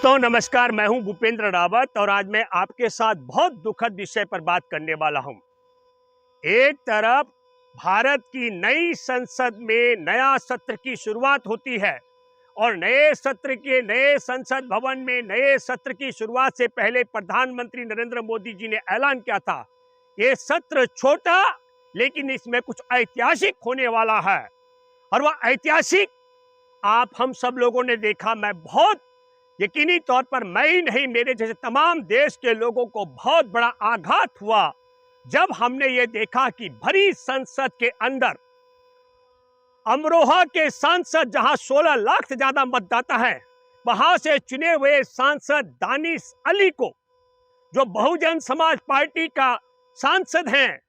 दोस्तों नमस्कार, मैं हूं भूपेंद्र रावत और आज मैं आपके साथ बहुत दुखद विषय पर बात करने वाला हूं। एक तरफ भारत की नई संसद में नया सत्र की शुरुआत होती है और नए सत्र के नए संसद भवन में नए सत्र की शुरुआत से पहले प्रधानमंत्री नरेंद्र मोदी जी ने ऐलान किया था, ये सत्र छोटा लेकिन इसमें कुछ ऐतिहासिक होने वाला है। और वह ऐतिहासिक आप हम सब लोगों ने देखा। मैं बहुत यकीनी तौर पर मैं ही नहीं, मेरे जैसे तमाम देश के लोगों को बहुत बड़ा आघात हुआ जब हमने ये देखा कि भरी संसद के अंदर अमरोहा के सांसद, जहां 16 लाख से ज्यादा मतदाता हैं, वहां से चुने हुए सांसद दानिश अली को, जो बहुजन समाज पार्टी का सांसद हैं,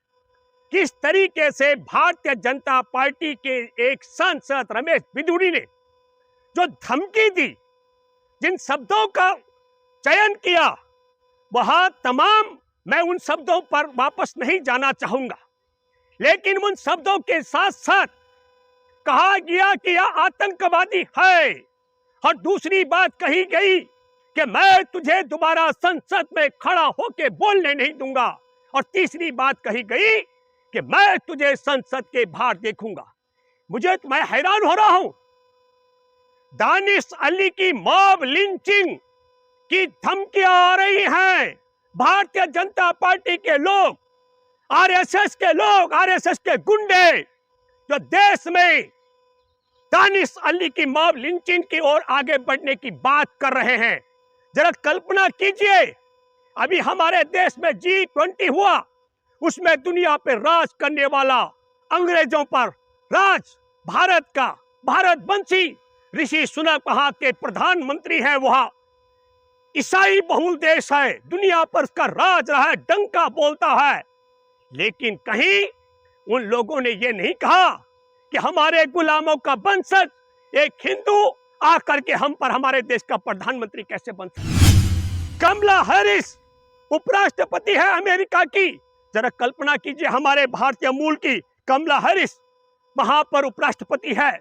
किस तरीके से भारतीय जनता पार्टी के एक सांसद रमेश बिधूड़ी ने जो धमकी दी, जिन शब्दों का चयन किया, वहां तमाम मैं उन शब्दों पर वापस नहीं जाना चाहूंगा, लेकिन उन शब्दों के साथ साथ कहा गया कि यह आतंकवादी है और दूसरी बात कही गई कि मैं तुझे दोबारा संसद में खड़ा होकर बोलने नहीं दूंगा, और तीसरी बात कही गई कि मैं तुझे संसद के बाहर देखूंगा। मैं हैरान हो रहा हूं। दानिश अली की मॉब लिंचिंग की धमकियां आ रही हैं। भारतीय जनता पार्टी के लोग, आरएसएस के लोग, आरएसएस के गुंडे जो देश में दानिश अली की मॉब लिंचिंग की ओर आगे बढ़ने की बात कर रहे हैं। जरा कल्पना कीजिए, अभी हमारे देश में G20 हुआ, उसमें दुनिया पर राज करने वाला, अंग्रेजों पर राज भारत का, भारतवंशी ऋषि सुनक वहां के प्रधानमंत्री हैं। वहां ईसाई बहुल देश है, दुनिया पर उसका राज रहा है, डंका बोलता है, लेकिन कहीं उन लोगों ने यह नहीं कहा कि हमारे गुलामों का वंशज एक हिंदू आकर के हम पर हमारे देश का प्रधानमंत्री कैसे बन सकता। कमला हैरिस उपराष्ट्रपति है अमेरिका की। जरा कल्पना कीजिए, हमारे भारतीय मूल की कमला हैरिस वहां पर उपराष्ट्रपति है।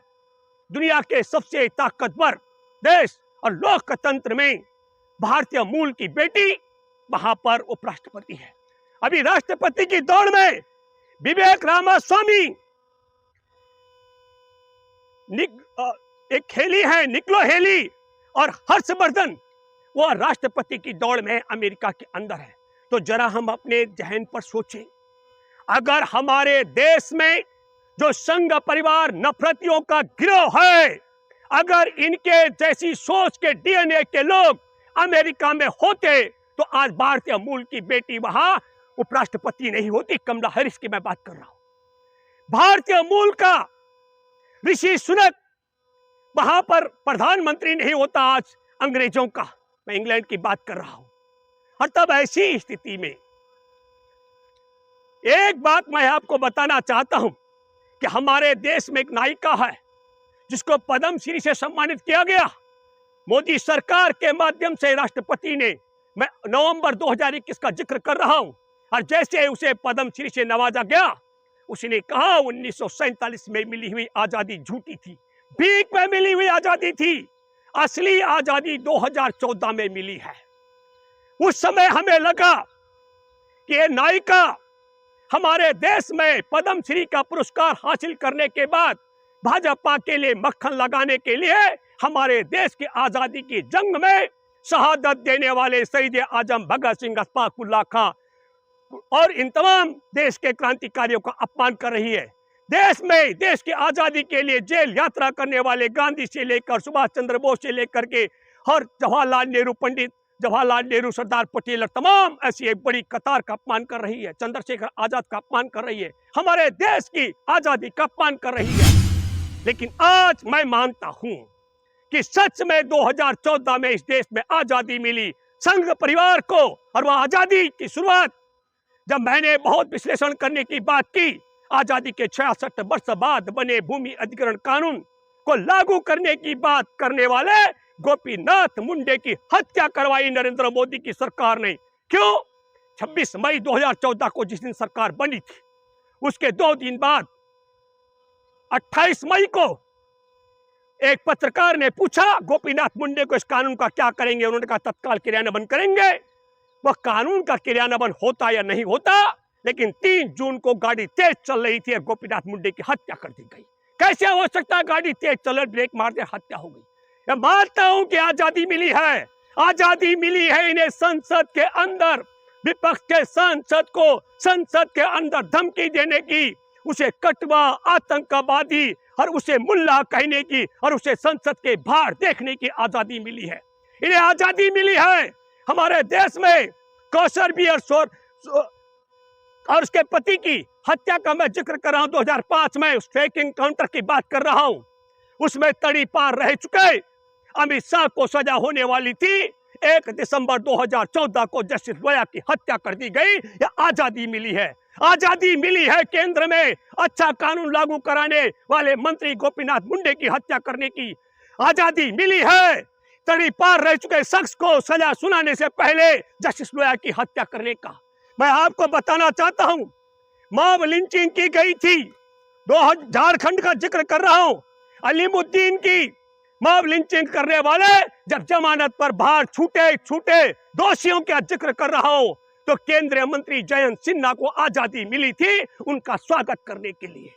दुनिया के सबसे ताकतवर देश और लोकतंत्र में भारतीय मूल की बेटी वहां पर उपराष्ट्रपति है। अभी राष्ट्रपति की दौड़ में विवेक रामास्वामी एक हेली है, निकलो हेली, और हर्षवर्धन, वह राष्ट्रपति की दौड़ में अमेरिका के अंदर है। तो जरा हम अपने जहन पर सोचें, अगर हमारे देश में जो संघ परिवार नफरतियों का गिरोह है, अगर इनके जैसी सोच के डीएनए के लोग अमेरिका में होते तो आज भारतीय मूल की बेटी वहां उपराष्ट्रपति नहीं होती। कमला हैरिस की मैं बात कर रहा हूं। भारतीय मूल का ऋषि सुनक वहां पर प्रधानमंत्री नहीं होता आज अंग्रेजों का। मैं इंग्लैंड की बात कर रहा हूं। और तब ऐसी स्थिति में एक बात मैं आपको बताना चाहता हूं कि हमारे देश में एक नायिका है जिसको पद्मश्री से सम्मानित किया गया। मोदी सरकार के माध्यम से राष्ट्रपति ने, मैं नवंबर 2021 का जिक्र कर रहा हूं, और जैसे उसे पद्मश्री से नवाजा गया, उसने कहा 1947 में मिली हुई आजादी झूठी थी, भीख में मिली हुई आजादी थी, असली आजादी 2014 में मिली है। उस समय हमें लगा कि ये नायिका हमारे देश में पद्मश्री का पुरस्कार हासिल करने के बाद भाजपा के लिए मक्खन लगाने के लिए हमारे देश की आजादी की जंग में शहादत देने वाले शहीद आजम भगत सिंह, अशफाक उल्लाह खां और इन तमाम देश के क्रांतिकारियों का अपमान कर रही है। देश में देश की आजादी के लिए जेल यात्रा करने वाले गांधी से लेकर सुभाष चंद्र बोस से लेकर के और जवाहरलाल नेहरू, पंडित जवाहरलाल नेहरू, सरदार पटेल और तमाम ऐसी एक बड़ी कतार का अपमान कर रही है। चंद्रशेखर आजाद का अपमान कर रही है, हमारे देश की आजादी का अपमान कर रही है। लेकिन आज मैं मानता हूं कि सच में 2014 में इस देश में आजादी मिली संघ परिवार को, और वह आजादी की शुरुआत जब मैंने बहुत विश्लेषण करने की बात की, आजादी के 66 वर्ष बाद बने भूमि अधिग्रहण कानून को लागू करने की बात करने वाले गोपीनाथ मुंडे की हत्या करवाई नरेंद्र मोदी की सरकार ने। क्यों? 26 मई 2014 को जिस दिन सरकार बनी थी, उसके 2 दिन बाद 28 मई को एक पत्रकार ने पूछा गोपीनाथ मुंडे को इस कानून का क्या करेंगे, उन्होंने कहा तत्काल क्रियान्वयन करेंगे। वह कानून का क्रियान्वयन होता या नहीं होता, लेकिन 3 जून को गाड़ी तेज चल रही थी और गोपीनाथ मुंडे की हत्या कर दी गई। कैसे हो सकता है गाड़ी तेज चल, ब्रेक मारते हत्या हो गई? मैं मानता हूं कि आजादी मिली है, आजादी मिली है इन्हें संसद के अंदर विपक्ष के सांसद को संसद के अंदर धमकी देने की, उसे कटवा आतंकवादी और उसे मुल्ला कहने की और उसे संसद के बाहर देखने की आजादी मिली है। इन्हें आजादी मिली है। हमारे देश में कौशल भी और उसके पति की हत्या का मैं जिक्र कर रहा हूं। 2005 में उस फेक एनकाउंटर की बात कर रहा हूं। उसमें तड़ी पार रह चुके अमित शाह को सजा होने वाली थी। 1 दिसंबर 2014 को जस्टिस लोया की हत्या कर दी गई। यह आजादी मिली है। आजादी मिली है केंद्र में अच्छा कानून लागू कराने वाले मंत्री गोपीनाथ मुंडे की हत्या करने की। आजादी मिली है तड़ी पार रह चुके शख्स को सजा सुनाने से पहले जस्टिस लोया की हत्या करने का। मैं आपको बताना चाहता हूं, मॉब लिंचिंग की गई थी। झारखंड का जिक्र कर रहा हूं। अलीमुद्दीन की मॉब लिंचिंग करने वाले जब जमानत पर बाहर छूटे दोषियों का जिक्र कर रहा हूं, तो केंद्रीय मंत्री जयंत सिन्हा को आजादी मिली थी उनका स्वागत करने के लिए।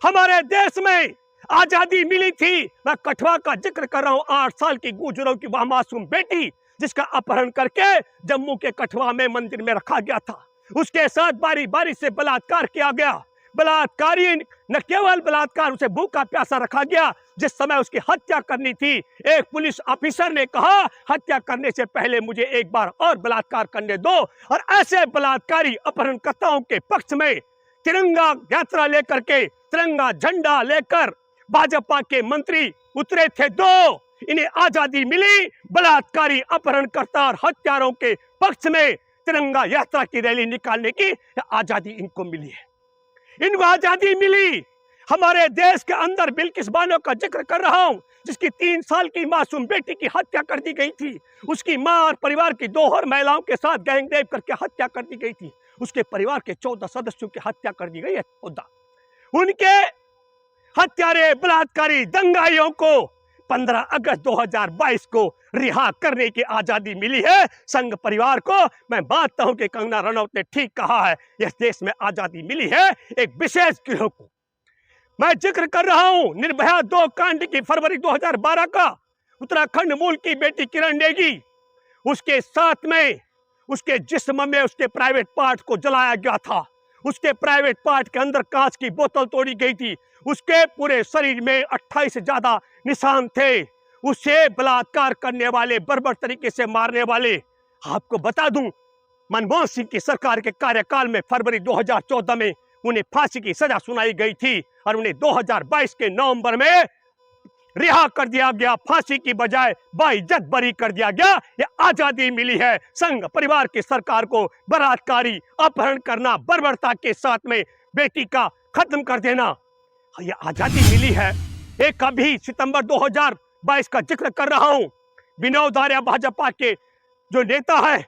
हमारे देश में आजादी मिली थी। मैं कठवा का जिक्र कर रहा हूं। 8 साल की गुजरों की वह मासूम बेटी जिसका अपहरण करके जम्मू के कठवा में मंदिर में रखा गया था, उसके साथ बारी बारी से बलात्कार किया गया। बलात्कारी न केवल बलात्कार, उसे भूखा प्यासा रखा गया। जिस समय उसकी हत्या करनी थी, एक पुलिस ऑफिसर ने कहा हत्या करने से पहले मुझे एक बार और बलात्कार करने दो। और ऐसे बलात्कारी अपहरणकर्ताओं के पक्ष में तिरंगा यात्रा लेकर के, तिरंगा झंडा लेकर भाजपा के मंत्री उतरे थे। इन्हें आजादी मिली। बलात्कारी अपहरणकर्ता और हत्यारों के पक्ष में तिरंगा यात्रा की रैली निकालने की आजादी इनको मिली है। इनको आजादी मिली। हमारे देश के अंदर बिल्किस बानो का जिक्र कर रहा हूं, जिसकी 3 साल की मासूम बेटी की हत्या कर दी गई थी। उसकी मां और परिवार की 2 और महिलाओं के साथ गैंगरेप करके हत्या कर दी गई थी। उसके परिवार के 14 सदस्यों की हत्या कर दी गई है। 14 उनके हत्यारे बलात्कारी दंगाइयों को 15 अगस्त 2022 को रिहा करने की आजादी मिली है। संघ परिवार को मैं मानता हूं कि कंगना रनौत ने ठीक कहा है, इस देश में आजादी मिली है एक विशेष गिरोह को। मैं जिक्र कर रहा हूं निर्भया 2 कांड की। फरवरी 2012 का उत्तराखंड मूल की बेटी किरण नेगी, उसके साथ में उसके जिस्म में उसके प्राइवेट पार्ट को जलाया गया था। उसके प्राइवेट पार्ट के अंदर कांच की बोतल तोड़ी गई थी। उसके पूरे शरीर में 28 से ज्यादा निशान थे। उसे बलात्कार करने वाले, बर्बर तरीके से मारने वाले, आपको बता दूं मनमोहन सिंह की सरकार के कार्यकाल में फरवरी 2014 में उन्हें फांसी की सजा सुनाई गई थी और उन्हें 2022 के नवंबर में रिहा कर दिया गया। फांसी की बजाय बाइज्जत बरी कर दिया गया। यह आजादी मिली है संघ परिवार की सरकार को। बलात्कारी अपहरण करना, बर्बरता के साथ में बेटी का खत्म कर देना, यह आजादी मिली है। एक अभी सितंबर 2022 का जिक्र कर रहा हूं। विनोद आर्य भाजपा के जो नेता है,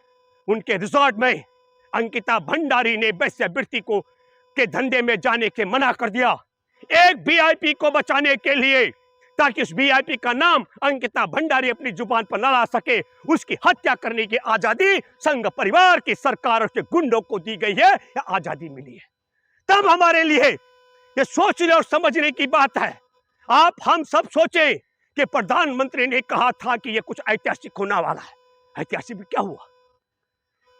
उनके रिजॉर्ट में अंकिता भंडारी ने वेश्यावृत्ति को के धंधे में जाने के मना कर दिया। एक वीआईपी को बचाने के लिए, ताकि उस वीआईपी का नाम अंकिता भंडारी अपनी जुबान पर न ला सके, उसकी हत्या करने की आजादी संघ परिवार की सरकार के गुंडों को दी गई है। यह आजादी मिली है। तब हमारे लिए ये सोचने और समझने की बात है। आप हम सब सोचें कि प्रधानमंत्री ने कहा था कि यह कुछ ऐतिहासिक होने वाला है। ऐतिहासिक भी क्या हुआ?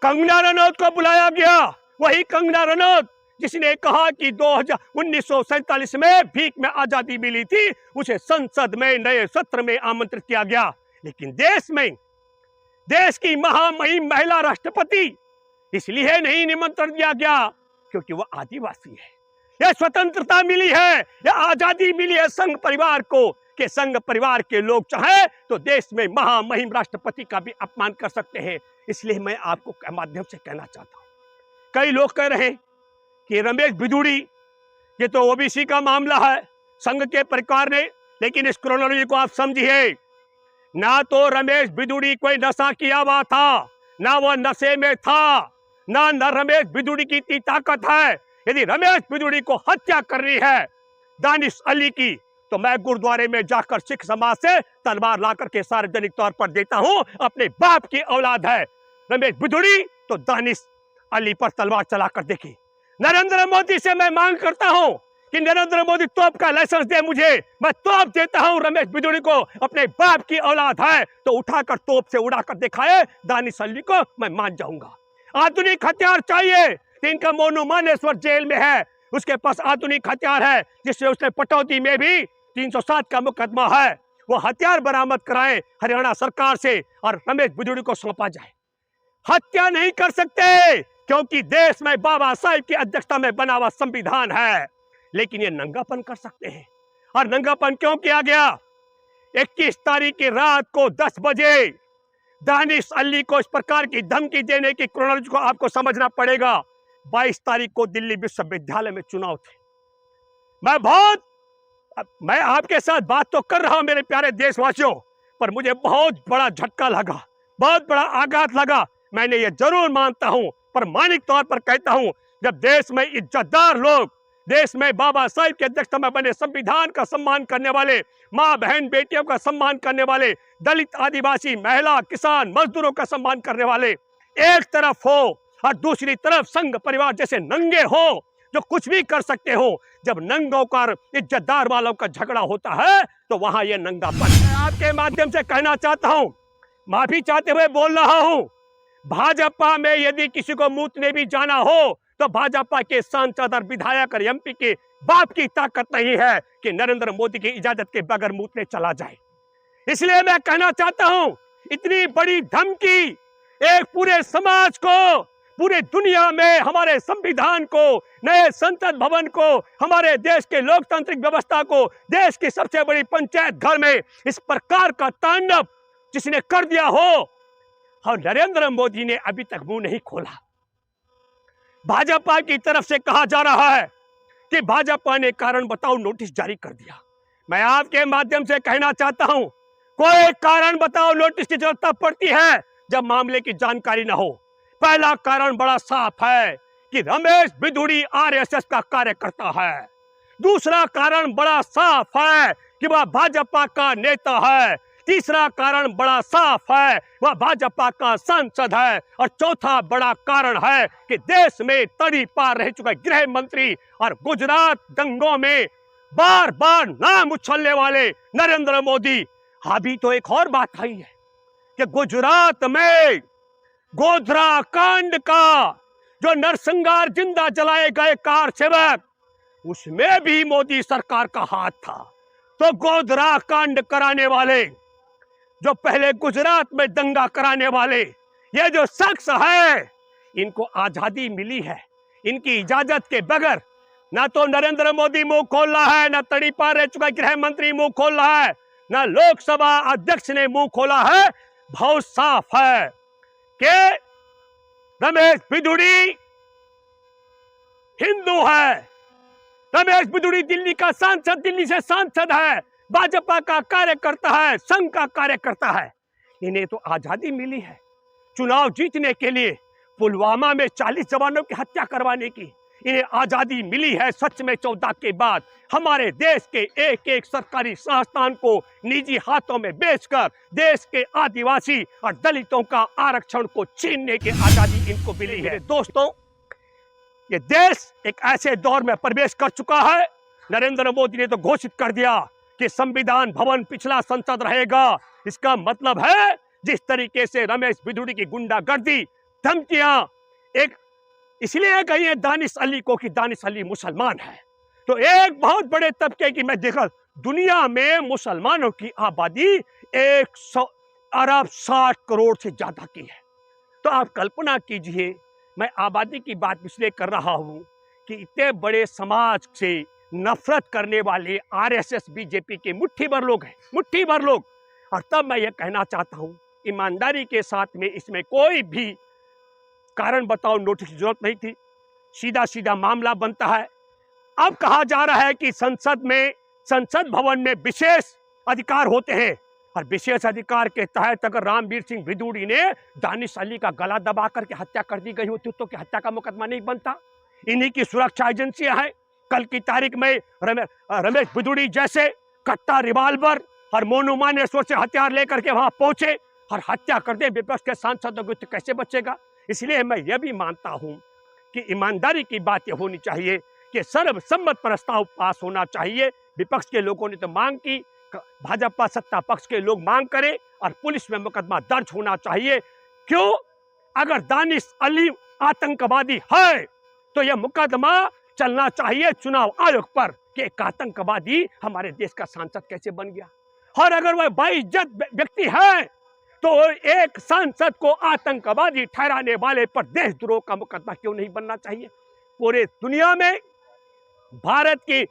कंगना रनौत को बुलाया गया। वही कंगना रनौत जिसने कहा कि 1947 में भीख में आजादी मिली थी, उसे संसद में नए सत्र में आमंत्रित किया गया। लेकिन देश की महामहिम महिला राष्ट्रपति इसलिए नहीं निमंत्रण दिया गया क्योंकि वह आदिवासी है। यह स्वतंत्रता मिली है, यह आजादी मिली है संघ परिवार को, कि संघ परिवार के लोग चाहे तो देश में महामहिम राष्ट्रपति का भी अपमान कर सकते हैं। इसलिए मैं आपको माध्यम से कहना चाहता हूं, कई लोग कह रहे हैं कि रमेश बिधूड़ी ये तो ओबीसी का मामला है, संघ के प्रकार ने, लेकिन इस क्रोनोलॉजी को आप समझिए। ना तो रमेश बिधूड़ी कोई नशा किया हुआ था, ना वह नशे में था, ना रमेश बिधूड़ी की इतनी ताकत है। यदि रमेश बिधूड़ी को हत्या करनी है दानिश अली की, तो मैं गुरुद्वारे में जाकर सिख समाज से तलवार लाकर के सार्वजनिक तौर पर देता हूं। अपने बाप की औलाद है रमेश बिधूड़ी, तो दानिश अली पर तलवार चलाकर देखी। नरेंद्र मोदी से मैं मांग करता हूं कि नरेंद्र मोदी तोप का लाइसेंस दे मुझे, मैं तोप देता हूं। रमेश बिधूड़ी को अपने बाप की औलाद है तो उठाकर तोप से उड़ाकर दिखाए दानिश अली को, मैं मान जाऊंगा। आधुनिक हथियार चाहिए तो इनका मोनू मानेश्वर जेल में है, उसके पास आधुनिक हथियार है जिससे उसने पटौदी में भी 307 का मुकदमा है, वो हथियार बरामद कराए हरियाणा सरकार से और रमेश बिधूड़ी को सौंपा जाए। हत्या नहीं कर सकते क्योंकि देश में बाबा साहेब की अध्यक्षता में बना हुआ संविधान है, लेकिन ये नंगापन कर सकते हैं। और नंगापन क्यों किया गया? 21 तारीख की रात को 10 बजे दानिश अली को इस प्रकार की धमकी देने की क्रोनोलॉजी को आपको समझना पड़ेगा। 22 तारीख को दिल्ली विश्वविद्यालय में चुनाव थे। मैं आपके साथ बात तो कर रहा हूं मेरे प्यारे देशवासियों, पर मुझे बहुत बड़ा झटका लगा, बहुत बड़ा आघात लगा। मैंने ये जरूर मानता हूं, प्रामाणिक तौर पर कहता हूं, जब देश में इज्जतदार लोग, देश में बाबा साहेब की अध्यक्षता में बने संविधान का सम्मान करने वाले, माँ बहन बेटियों का सम्मान करने वाले, दलित आदिवासी महिला किसान मजदूरों का सम्मान करने वाले एक तरफ हो और दूसरी तरफ संघ परिवार जैसे नंगे हो जो कुछ भी कर सकते हो, जब नंगों का इज्जतदार वालों का झगड़ा होता है तो वहां ये नंगापन। मैं आपके माध्यम से कहना चाहता हूं, माफी चाहते हुए बोल रहा हूं, भाजपा में यदि किसी को मूतने भी जाना हो तो भाजपा के सांसद और विधायक और एमपी के बाप की ताकत नहीं है कि नरेंद्र मोदी की इजाजत के बगैर मूतने चला जाए। इसलिए मैं कहना चाहता हूं, इतनी बड़ी धमकी एक पूरे समाज को, पूरे दुनिया में हमारे संविधान को, नए संसद भवन को, हमारे देश के लोकतांत्रिक व्यवस्था को, देश की सबसे बड़ी पंचायत घर में इस प्रकार का तांडव जिसने कर दिया हो, और नरेंद्र मोदी ने अभी तक मुंह नहीं खोला। भाजपा की तरफ से कहा जा रहा है कि भाजपा ने कारण बताओ नोटिस जारी कर दिया। मैं आपके माध्यम से कहना चाहता हूं, कोई कारण बताओ नोटिस की जरूरत तब पड़ती है जब मामले की जानकारी न हो। पहला कारण बड़ा साफ है कि रमेश बिधूड़ी आरएसएस का कार्यकर्ता है। दूसरा कारण बड़ा साफ है कि वह भाजपा का नेता है। तीसरा कारण बड़ा साफ है, वह भाजपा का सांसद है। और चौथा बड़ा कारण है कि देश में तड़ी पार रह चुका गृह मंत्री और गुजरात दंगों में बार बार नाम उछलने वाले नरेंद्र मोदी। अभी तो एक और बात आई है कि गुजरात में गोधरा कांड का जो नरसंहार जिंदा जलाए गए कार सेवक, उसमें भी मोदी सरकार का हाथ था। तो गोधरा कांड कराने वाले, जो पहले गुजरात में दंगा कराने वाले, ये जो शख्स है, इनको आजादी मिली है इनकी इजाजत के बगैर। ना तो नरेंद्र मोदी मुंह खोल रहा है, ना तड़ी पार रह चुका गृह मंत्री मुंह खोल रहा है, ना लोकसभा अध्यक्ष ने मुंह खोला है। बहुत साफ है कि रमेश बिधूड़ी हिंदू है। रमेश बिधूड़ी दिल्ली का सांसद, दिल्ली से सांसद है, भाजपा का कार्यकर्ता है, संघ का कार्यकर्ता है। इन्हें तो आजादी मिली है चुनाव जीतने के लिए, पुलवामा में 40 जवानों की हत्या करवाने की इन्हें आजादी मिली है। सच में 14 के बाद हमारे देश के एक एक सरकारी संस्थान को निजी हाथों में बेचकर देश के आदिवासी और दलितों का आरक्षण को छीनने की आजादी इनको मिली है। दोस्तों, ये देश एक ऐसे दौर में प्रवेश कर चुका है। नरेंद्र मोदी ने तो घोषित कर दिया कि संविधान भवन पिछला संसद रहेगा। इसका मतलब है जिस तरीके से रमेश बिधूड़ी की गुंडागर्दी, धमकियां, एक इसलिए कही है दानिश अली को कि दानिश अली मुसलमान है, तो एक बहुत बड़े तबके की मैं देखा दुनिया में मुसलमानों की आबादी 100 अरब 60 करोड़ से ज्यादा की है। तो आप कल्पना कीजिए, मैं आबादी की बात इसलिए कर रहा हूं कि इतने बड़े समाज से नफरत करने वाले आरएसएस बीजेपी के मुट्ठी भर लोग हैं, मुट्ठी भर लोग। और तब मैं ये कहना चाहता हूं, ईमानदारी के साथ में इसमें कोई भी कारण बताओ नोटिस की जरूरत नहीं थी, सीधा सीधा मामला बनता है। अब कहा जा रहा है कि संसद भवन में विशेष अधिकार होते हैं, और विशेष अधिकार के तहत अगर रामवीर सिंह बिधूड़ी ने दानिश अली का गला दबा करके हत्या कर दी गई होती तो क्या हत्या का मुकदमा नहीं बनता? इन्हीं की सुरक्षा एजेंसियां हैं। कल की तारीख में रमेश बिधूड़ी जैसे कट्टा, रिवाल्वर और मोनुमानेश्वर से हथियार लेकर के वहां पहुंचे और हत्या करते विपक्ष के सांसदों को, तो कैसे बचेगा? इसलिए मैं यह भी मानता हूं कि ईमानदारी की बात यह होनी चाहिए कि सर्वसम्मत प्रस्ताव पास होना चाहिए। विपक्ष के लोगों ने तो मांग की, भाजपा सत्ता पक्ष के लोग मांग करें और पुलिस में मुकदमा दर्ज होना चाहिए। क्यों? अगर दानिश अली आतंकवादी है तो यह मुकदमा चलना चाहिए चुनाव आयोग पर कि एक आतंकवादी हमारे देश का सांसद कैसे बन गया। और अगर वह बाइज्जत व्यक्ति है तो एक सांसद को आतंकवादी ठहराने वाले पर देशद्रोह का मुकदमा क्यों नहीं बनना चाहिए? पूरे दुनिया में भारत की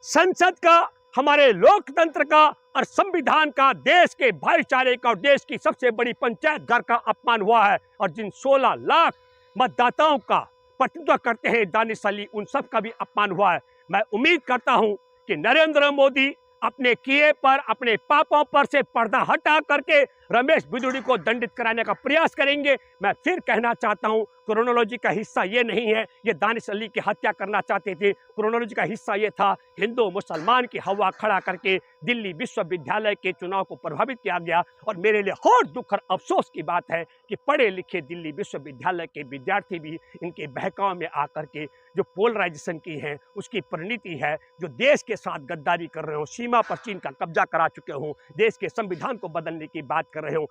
संसद का, हमारे लोकतंत्र का और संविधान का, देश के भाईचारे का और देश की सबसे बड़ी पंचायत घर का अपमान हुआ है। और जिन 16 लाख मतदाताओं का प्रतिनिधित्व करते हैं दानिश अली, उन सब का भी अपमान हुआ है। मैं उम्मीद करता हूं कि नरेंद्र मोदी अपने किए पर, अपने पापों पर से पर्दा हटा करके रमेश बिधूड़ी को दंडित कराने का प्रयास करेंगे। मैं फिर कहना चाहता हूं, क्रोनोलॉजी का हिस्सा ये नहीं है ये दानिश अली की हत्या करना चाहते थे। क्रोनोलॉजी का हिस्सा ये था हिंदू मुसलमान की हवा खड़ा करके दिल्ली विश्वविद्यालय के चुनाव को प्रभावित किया गया। और मेरे लिए और दुख और अफसोस की बात है कि पढ़े लिखे दिल्ली विश्वविद्यालय के विद्यार्थी भी इनके बहकाव में आकर के जो पोलराइजेशन की है उसकी परिणति है, जो देश के साथ गद्दारी कर रहे हो, सीमा पर चीन का कब्जा करा चुके हो, देश के संविधान को बदलने की बात कर रहे हो,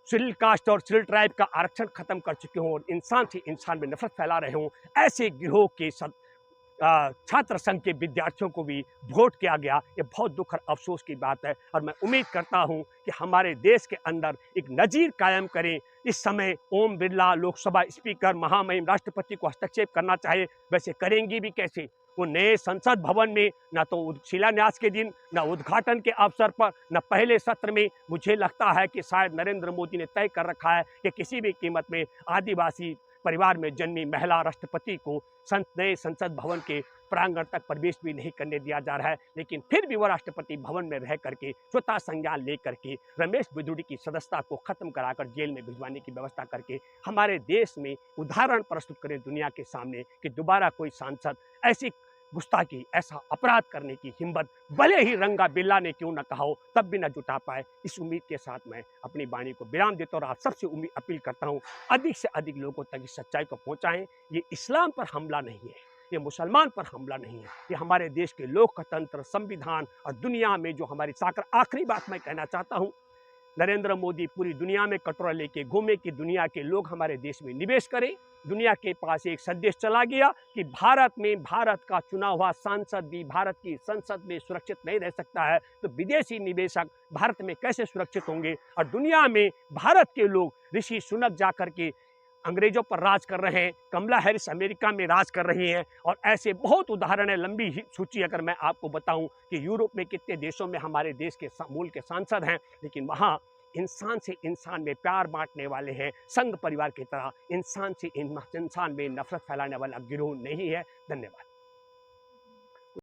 शेड्यूल कास्ट और शेड्यूल ट्राइब का आरक्षण खत्म कर चुके हो और इंसान से इंसान में नफरत फैला रहे हो, ऐसे गिरोह के छात्र संघ के विद्यार्थियों को भी वोट किया गया। ये बहुत दुख और अफसोस की बात है। और मैं उम्मीद करता हूं कि हमारे देश के अंदर एक नजीर कायम करें। इस समय ओम बिरला लोकसभा स्पीकर, महामहिम राष्ट्रपति को हस्तक्षेप करना चाहिए। वैसे करेंगी भी कैसे? वो नए संसद भवन में ना तो शिलान्यास के दिन, ना उद्घाटन के अवसर पर, ना पहले सत्र में। मुझे लगता है कि शायद नरेंद्र मोदी ने तय कर रखा है कि किसी भी कीमत में आदिवासी परिवार में जन्मी महिला राष्ट्रपति को नए संसद भवन के प्रांगण तक प्रवेश भी नहीं करने दिया जा रहा है। लेकिन फिर भी वह राष्ट्रपति भवन में रह करके स्वतः संज्ञान लेकर के रमेश बिधूड़ी की सदस्यता को खत्म कराकर जेल में भिजवाने की व्यवस्था करके हमारे देश में उदाहरण प्रस्तुत करें दुनिया के सामने कि दोबारा कोई सांसद ऐसी गुस्ताखी, ऐसा अपराध करने की हिम्मत भले ही रंगा बिल्ला ने क्यों न कहा हो तब भी न जुटा पाए। इस उम्मीद के साथ मैं अपनी वाणी को विराम देता हूँ और आप सबसे अपील करता हूँ अधिक से अधिक लोगों तक इस सच्चाई को पहुँचाएं। ये इस्लाम पर हमला नहीं है, ये मुसलमान पर हमला नहीं है, ये हमारे देश के लोकतंत्र, संविधान और दुनिया में जो हमारी ताकत। आखिरी बात मैं कहना चाहता हूँ, नरेंद्र मोदी पूरी दुनिया में कटोरा लेके घूमे कि दुनिया के लोग हमारे देश में निवेश करें। दुनिया के पास एक संदेश चला गया कि भारत में भारत का चुना हुआ सांसद भी भारत की संसद में सुरक्षित नहीं रह सकता है, तो विदेशी निवेशक भारत में कैसे सुरक्षित होंगे। और दुनिया में भारत के लोग, ऋषि सुनक जाकर के अंग्रेजों पर राज कर रहे हैं, कमला हैरिस अमेरिका में राज कर रही हैं, और ऐसे बहुत उदाहरण है, लंबी सूची अगर मैं आपको बताऊं कि यूरोप में कितने देशों में हमारे देश के मूल के सांसद हैं, लेकिन वहाँ इंसान से इंसान में प्यार बांटने वाले हैं, संघ परिवार की तरह इंसान से इंसान में नफरत फैलाने वाला गिरोह नहीं है। धन्यवाद।